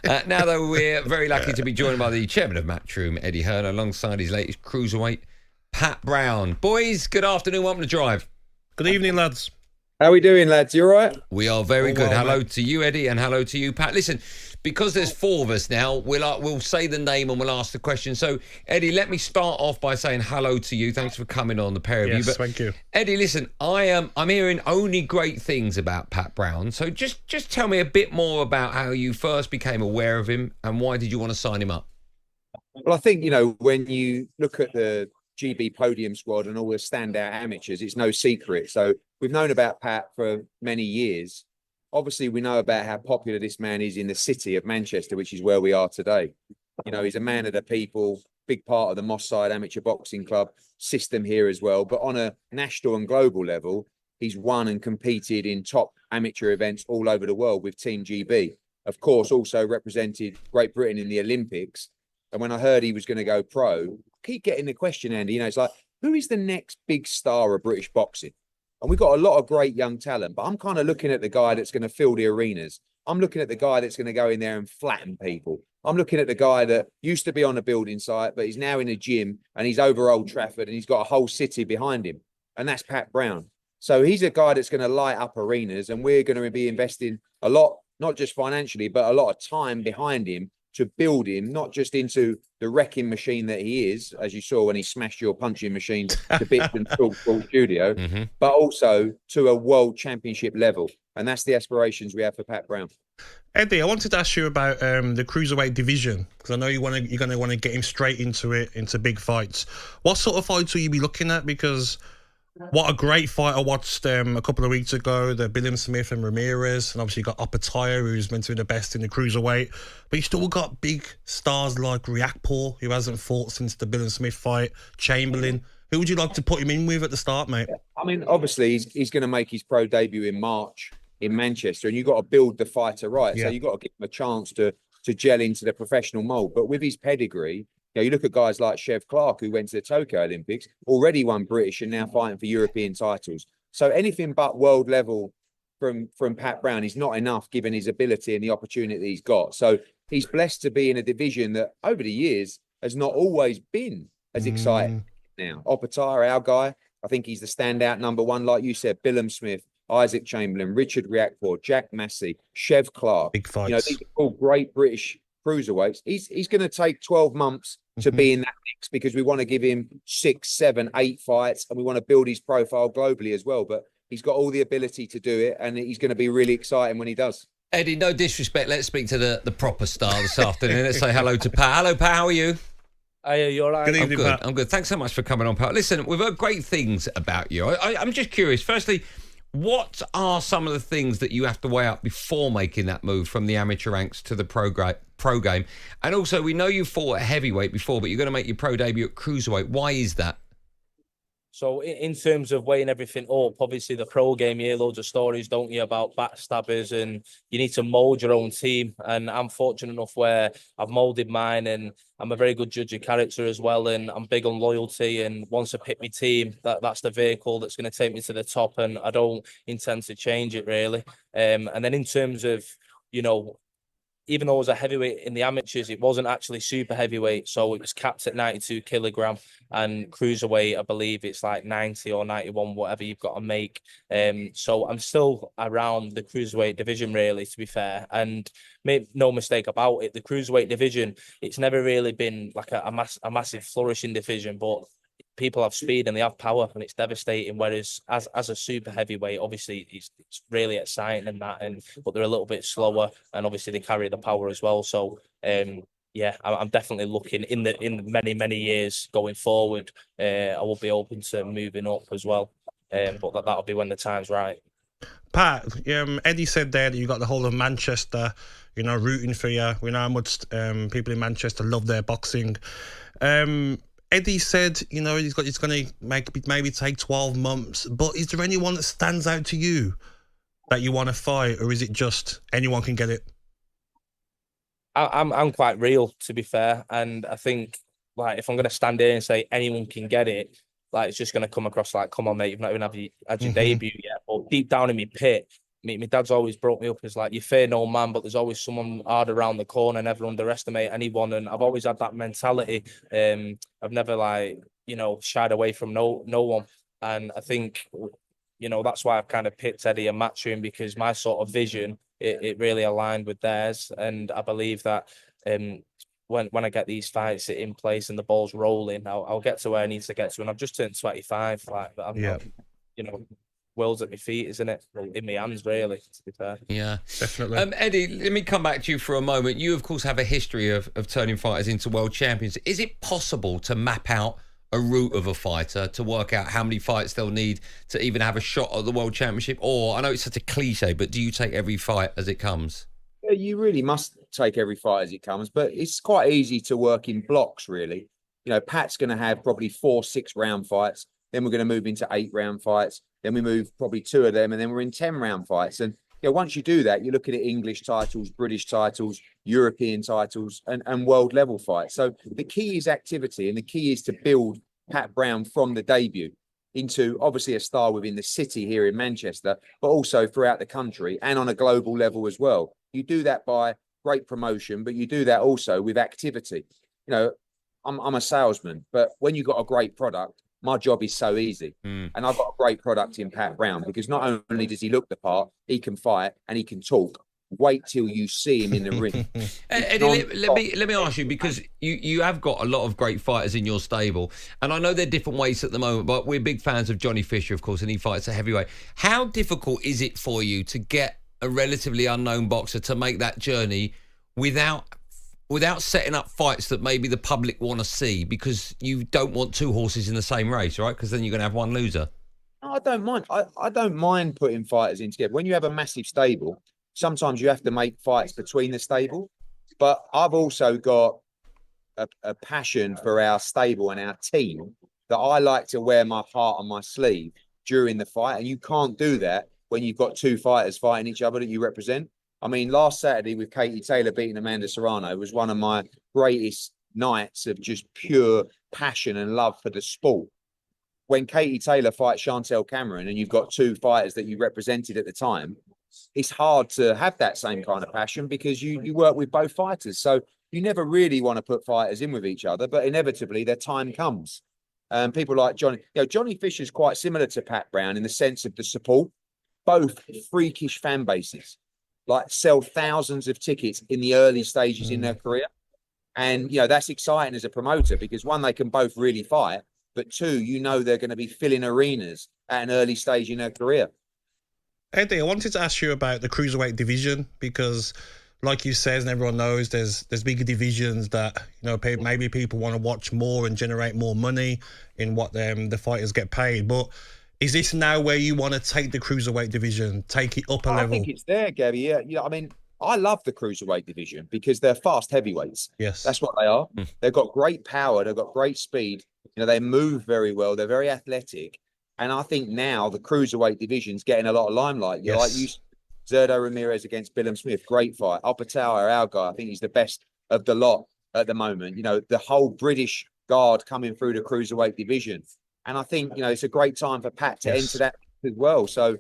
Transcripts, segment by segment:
Now, though, we're very lucky to be joined by the chairman of Matchroom, Eddie Hearn, alongside his latest cruiserweight, Pat Brown. Boys, good afternoon. Welcome to Drive. Good evening, lads. How we doing, lads? You all right? We are very good. Well, hello mate. to you, Eddie, and hello to you, Pat. Listen, because there's four of us now, we'll say the name and we'll ask the question. So, Eddie, let me start off by saying hello to you. Thanks for coming on, the pair of you. Yes, thank you. Eddie, listen, I'm hearing only great things about Pat Brown. So just tell me a bit more about how you first became aware of him and why did you want to sign him up? Well, I think, when you look at the GB podium squad and all the standout amateurs, it's no secret. So we've known about Pat for many years. Obviously, we know about how popular this man is in the city of Manchester, which is where we are today. He's a man of the people, big part of the Moss Side Amateur Boxing Club system here as well. But on a national and global level, he's won and competed in top amateur events all over the world with Team GB. Of course, also represented Great Britain in the Olympics. And when I heard he was going to go pro, keep getting the question, Andy, it's like, who is the next big star of British boxing? And we've got a lot of great young talent, but I'm kind of looking at the guy that's going to fill the arenas. I'm looking at the guy that's going to go in there and flatten people. I'm looking at the guy that used to be on a building site, but he's now in a gym and he's over Old Trafford and he's got a whole city behind him. And that's Pat Brown. So he's a guy that's going to light up arenas, and we're going to be investing a lot, not just financially, but a lot of time behind him to build him, not just into the wrecking machine that he is, as you saw when he smashed your punching machine to bits in Talksport studio, but also to a world championship level. And that's the aspirations we have for Pat Brown. Eddie, I wanted to ask you about the cruiserweight division, because I know you're going to want to get him straight into big fights. What sort of fights will you be looking at? Because what a great fight I watched a couple of weeks ago, the Billiam Smith and Ramirez, and obviously you got Opataya, who's meant to be the best in the cruiserweight, but you still got big stars like Riakporhe, who hasn't fought since the Billiam Smith fight, Chamberlain. Who would you like to put him in with at the start, mate? I mean, obviously he's going to make his pro debut in March in Manchester, and you've got to build the fighter right. Yeah. So you've got to give him a chance to gel into the professional mold. But with his pedigree, you look at guys like Chev Clark, who went to the Tokyo Olympics, already won British and now fighting for European titles. So anything but world level from Pat Brown is not enough, given his ability and the opportunity he's got. So he's blessed to be in a division that over the years has not always been as exciting now. Opataya, our guy, I think he's the standout number one. Like you said, Billam Smith, Isaac Chamberlain, Richard Riakporhe, Jack Massey, Chev Clark. Big fights. These are all great British cruiserweights. He's going to take 12 months to be in that mix, because we want to give him 6, 7, 8 fights, and we want to build his profile globally as well. But he's got all the ability to do it, and he's going to be really exciting when he does. Eddie, no disrespect. Let's speak to the proper star this afternoon. Let's say hello to Pat. Hello, Pat. How are you? Hey, you all right? Good evening, I'm good. Pat. I'm good. Thanks so much for coming on, Pat. Listen, we've heard great things about you. I'm just curious. Firstly, what are some of the things that you have to weigh up before making that move from the amateur ranks to the pro game? And also, we know you fought at heavyweight before, but you're going to make your pro debut at cruiserweight. Why is that? So in terms of weighing everything up, obviously the pro game, you hear loads of stories, don't you, about backstabbers, and you need to mould your own team. And I'm fortunate enough where I've moulded mine, and I'm a very good judge of character as well, and I'm big on loyalty. And once I pick my team, that's the vehicle that's going to take me to the top, and I don't intend to change it really. And then in terms of, even though it was a heavyweight in the amateurs, it wasn't actually super heavyweight. So it was capped at 92 kilogram, and cruiserweight, I believe it's like 90 or 91, whatever you've got to make. So I'm still around the cruiserweight division, really, to be fair. And make no mistake about it, the cruiserweight division, it's never really been like a massive flourishing division, but people have speed and they have power, and it's devastating. Whereas as a super heavyweight, obviously it's really exciting and that, but they're a little bit slower, and obviously they carry the power as well. So yeah, I'm definitely looking in many years going forward. I will be open to moving up as well, but that'll be when the time's right. Pat, Eddie said there that you got the whole of Manchester, rooting for you. We know how much people in Manchester love their boxing. Eddie said, he's going to maybe take 12 months. But is there anyone that stands out to you that you want to fight, or is it just anyone can get it? I'm quite real, to be fair, and I think, like, if I'm going to stand here and say anyone can get it, like, it's just going to come across like, come on, mate, you've not even had your debut yet. But deep down in my pit, my dad's always brought me up as like, you fear no man, but there's always someone hard around the corner, never underestimate anyone. And I've always had that mentality. I've never shied away from no one. And I think, that's why I've kind of picked Eddie and Matchroom, because my sort of vision, it really aligned with theirs. And I believe that when I get these fights in place and the ball's rolling, I'll get to where I need to get to. And I've just turned 25. Like, I'm not, world's at my feet, isn't it? Well, in my hands, really, to be fair. Yeah, definitely. Eddie, let me come back to you for a moment. You, of course, have a history of turning fighters into world champions. Is it possible to map out a route of a fighter to work out how many fights they'll need to even have a shot at the world championship? Or, I know it's such a cliche, but do you take every fight as it comes? Yeah, you really must take every fight as it comes, but it's quite easy to work in blocks, really. Pat's going to have probably 4 6-round fights. Then we're going to move into 8-round fights. Then we move probably 2 of them, and then we're in 10-round fights. And once you do that, you're looking at English titles, British titles, European titles, and world level fights. So the key is activity, and the key is to build Pat Brown from the debut into obviously a star within the city here in Manchester, but also throughout the country and on a global level as well. You do that by great promotion, but you do that also with activity. I'm a salesman, but when you've got a great product, my job is so easy. And I've got a great product in Pat Brown, because not only does he look the part, he can fight and he can talk. Wait till you see him in the ring. Eddie, let me ask you, because you have got a lot of great fighters in your stable, and I know they're different weights at the moment, but we're big fans of Johnny Fisher, of course, and he fights a heavyweight. How difficult is it for you to get a relatively unknown boxer to make that journey without setting up fights that maybe the public want to see, because you don't want 2 horses in the same race, right? Because then you're going to have one loser. No, I don't mind. I don't mind putting fighters in together. When you have a massive stable, sometimes you have to make fights between the stable. But I've also got a passion for our stable and our team that I like to wear my heart on my sleeve during the fight. And you can't do that when you've got 2 fighters fighting each other that you represent. I mean, last Saturday with Katie Taylor beating Amanda Serrano was one of my greatest nights of just pure passion and love for the sport. When Katie Taylor fights Chantel Cameron and you've got 2 fighters that you represented at the time, it's hard to have that same kind of passion, because you work with both fighters. So you never really want to put fighters in with each other, but inevitably their time comes. People like Johnny Fisher's quite similar to Pat Brown in the sense of the support. Both freakish fan bases, like sell thousands of tickets in the early stages in their career. And, that's exciting as a promoter, because 1, they can both really fight, but 2, they're going to be filling arenas at an early stage in their career. Eddie, I wanted to ask you about the cruiserweight division, because like you said, and everyone knows, there's bigger divisions that, maybe people want to watch more and generate more money in what the fighters get paid. But is this now where you want to take the cruiserweight division, take it up a level? I think it's there, Gabby. Yeah. I mean, I love the cruiserweight division because they're fast heavyweights. Yes. That's what they are. They've got great power. They've got great speed. They move very well. They're very athletic. And I think now the cruiserweight division's getting a lot of limelight. Yes. Like Zerdo Ramirez against Billum Smith, great fight. Opatawa, our guy, I think he's the best of the lot at the moment. The whole British guard coming through the cruiserweight division. And I think, it's a great time for Pat to enter that as well. So,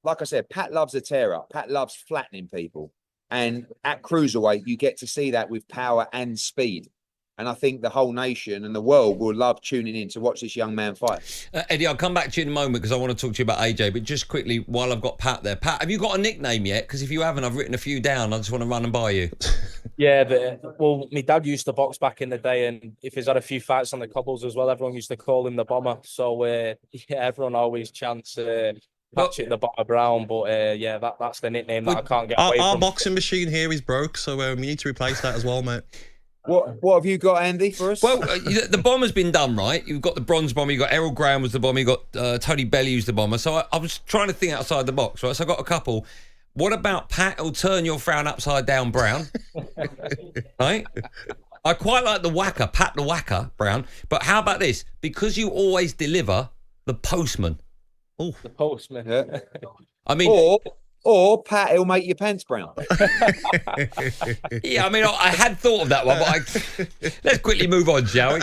like I said, Pat loves a tear-up. Pat loves flattening people. And at cruiserweight, you get to see that with power and speed. And I think the whole nation and the world will love tuning in to watch this young man fight. Eddie, I'll come back to you in a moment because I want to talk to you about AJ. But just quickly, while I've got Pat there. Pat, have you got a nickname yet? Because if you haven't, I've written a few down. I just want to run them by you. Yeah, my dad used to box back in the day, and if he's had a few fights on the cobbles as well, everyone used to call him the Bomber. So, everyone always chants Patrick the Bomber Brown. But, that's the nickname that I can't get away from. Our boxing machine here is broke, so we need to replace that as well, mate. What have you got, Andy, for us? Well, the bomber's been done, right? You've got the bronze bomber, you've got Errol Graham was the bomber, you've got Tony Bellew who's the bomber. So I was trying to think outside the box, right? So I got a couple. What about Pat will turn your frown upside down Brown? Right? I quite like the whacker, Pat the Whacker Brown. But how about this? Because you always deliver, the postman. Oh, the postman. Yeah. I mean... Or Pat, he'll make your pants brown. Yeah, I mean, I had thought of that one, but let's quickly move on, shall we?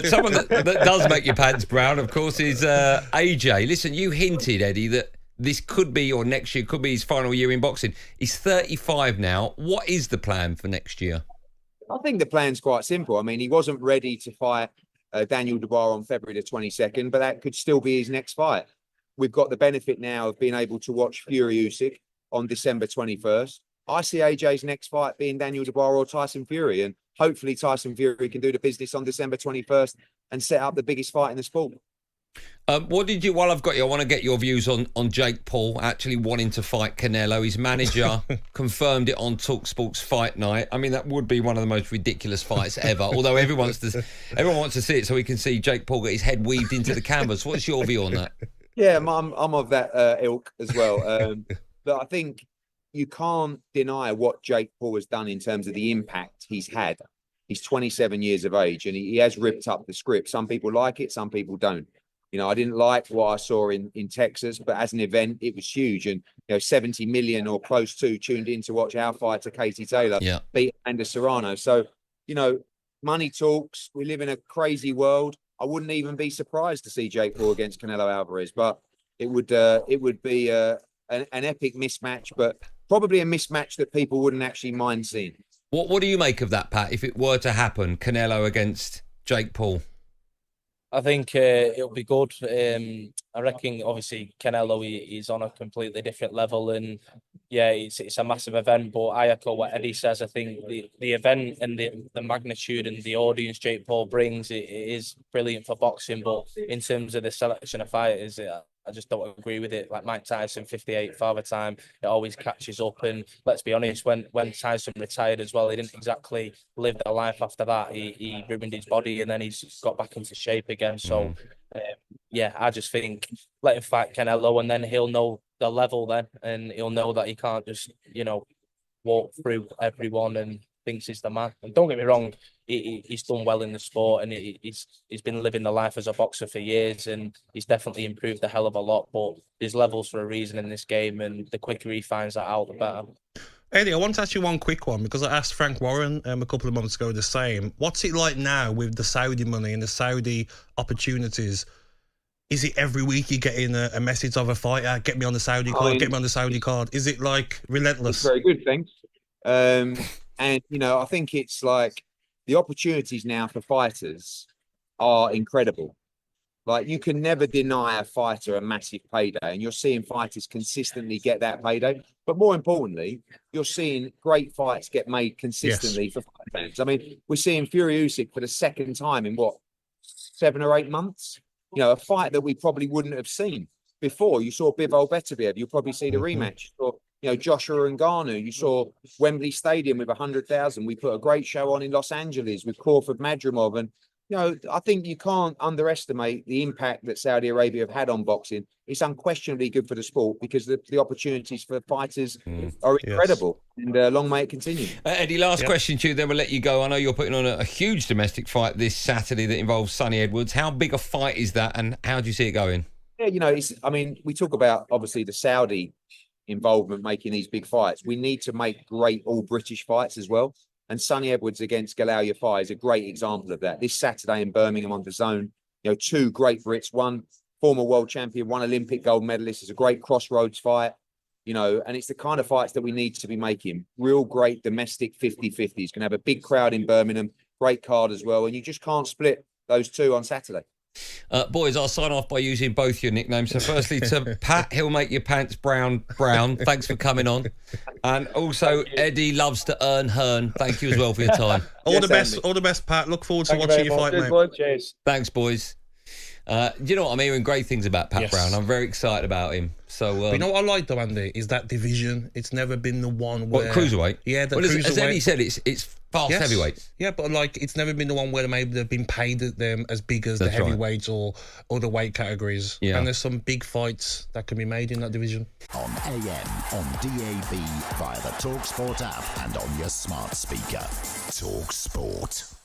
Someone that does make your pants brown, of course, is AJ. Listen, you hinted, Eddie, that this could be, or next year could be his final year in boxing. He's 35 now. What is the plan for next year? I think the plan's quite simple. I mean, he wasn't ready to fight Daniel Dubois on February the 22nd, but that could still be his next fight. We've got the benefit now of being able to watch Fury Usyk on December 21st. I see AJ's next fight being Daniel Dubois or Tyson Fury, and hopefully Tyson Fury can do the business on December 21st and set up the biggest fight in the sport. While I've got you, I want to get your views on Jake Paul actually wanting to fight Canelo. His manager confirmed it on talkSPORT's fight night. I mean, that would be one of the most ridiculous fights ever, although everyone wants to see it so we can see Jake Paul get his head weaved into the canvas. What's your view on that? Yeah, I'm of that ilk as well. But I think you can't deny what Jake Paul has done in terms of the impact he's had. He's 27 years of age and he has ripped up the script. Some people like it, some people don't. You know, I didn't like what I saw in Texas, but as an event, it was huge. And, 70 million or close to tuned in to watch our fight to Katie Taylor beat Amanda Serrano. So, money talks. We live in a crazy world. I wouldn't even be surprised to see Jake Paul against Canelo Alvarez, but it would be an epic mismatch, but probably a mismatch that people wouldn't actually mind seeing. What do you make of that, Pat, if it were to happen, Canelo against Jake Paul? I think it'll be good. I reckon, obviously, Canelo is on a completely different level, and yeah, it's a massive event. But I echo what Eddie says. I think the event and the magnitude and the audience Jake Paul brings, it is brilliant for boxing. But in terms of the selection of fighters, I just don't agree with it. Like Mike Tyson, 58 Father Time, it always catches up. And let's be honest, when Tyson retired as well, he didn't exactly live their life after that. He ruined his body and then he's got back into shape again. So, I just think let him fight Canelo and then he'll know the level then. And he'll know that he can't just, walk through everyone and thinks he's the man. And don't get me wrong, he's done well in the sport and he's been living the life as a boxer for years and he's definitely improved a hell of a lot. But there's levels for a reason in this game, and the quicker he finds that out, the better. Eddie, I want to ask you one quick one because I asked Frank Warren a couple of months ago the same. What's it like now with the Saudi money and the Saudi opportunities? Is it every week you're getting a message of a fighter, get me on the Saudi card, get me on the Saudi card? Is it like relentless? Very good, thanks. And, I think it's like the opportunities now for fighters are incredible. Like, you can never deny a fighter a massive payday, and you're seeing fighters consistently get that payday. But more importantly, you're seeing great fights get made consistently for fight fans. I mean, we're seeing Fury Usyk for the second time in 7 or 8 months? A fight that we probably wouldn't have seen before. You saw Bivol Beterbiev. You'll probably see the rematch. Joshua and Ngannou. You saw Wembley Stadium with 100,000. We put a great show on in Los Angeles with Crawford Madrimov. And, I think you can't underestimate the impact that Saudi Arabia have had on boxing. It's unquestionably good for the sport because the opportunities for fighters are incredible. Yes. And long may it continue. Eddie, last question to you, then we'll let you go. I know you're putting on a huge domestic fight this Saturday that involves Sonny Edwards. How big a fight is that and how do you see it going? Yeah, we talk about, obviously, the Saudi involvement making these big fights. We need to make great all British fights as well. And Sonny Edwards against Galal Yafai is a great example of that. This Saturday in Birmingham on DAZN, two great Brits, one former world champion, one Olympic gold medalist. It's a great crossroads fight, and it's the kind of fights that we need to be making. Real great domestic 50-50s. Going to have a big crowd in Birmingham, great card as well. And you just can't split those two on Saturday. Boys, I'll sign off by using both your nicknames. So firstly to Pat, he'll make your pants brown. Thanks for coming on. And also Eddie loves to earn Hearn. Thank you as well for your time. All the best, Pat. Look forward to watching your fight, mate. Cheers. Thanks, boys. You know what, I'm hearing great things about Pat Brown. I'm very excited about him. So, you know what I like though, Andy, is that division. It's never been the one where cruiserweight. Yeah, cruiserweight. As Eddie said, it's fast heavyweights. Yeah, but it's never been the one where maybe they've been paid them as big as the heavyweights or other weight categories. Yeah. And there's some big fights that can be made in that division. On AM, on DAB, via the talkSPORT app, and on your smart speaker. talkSPORT.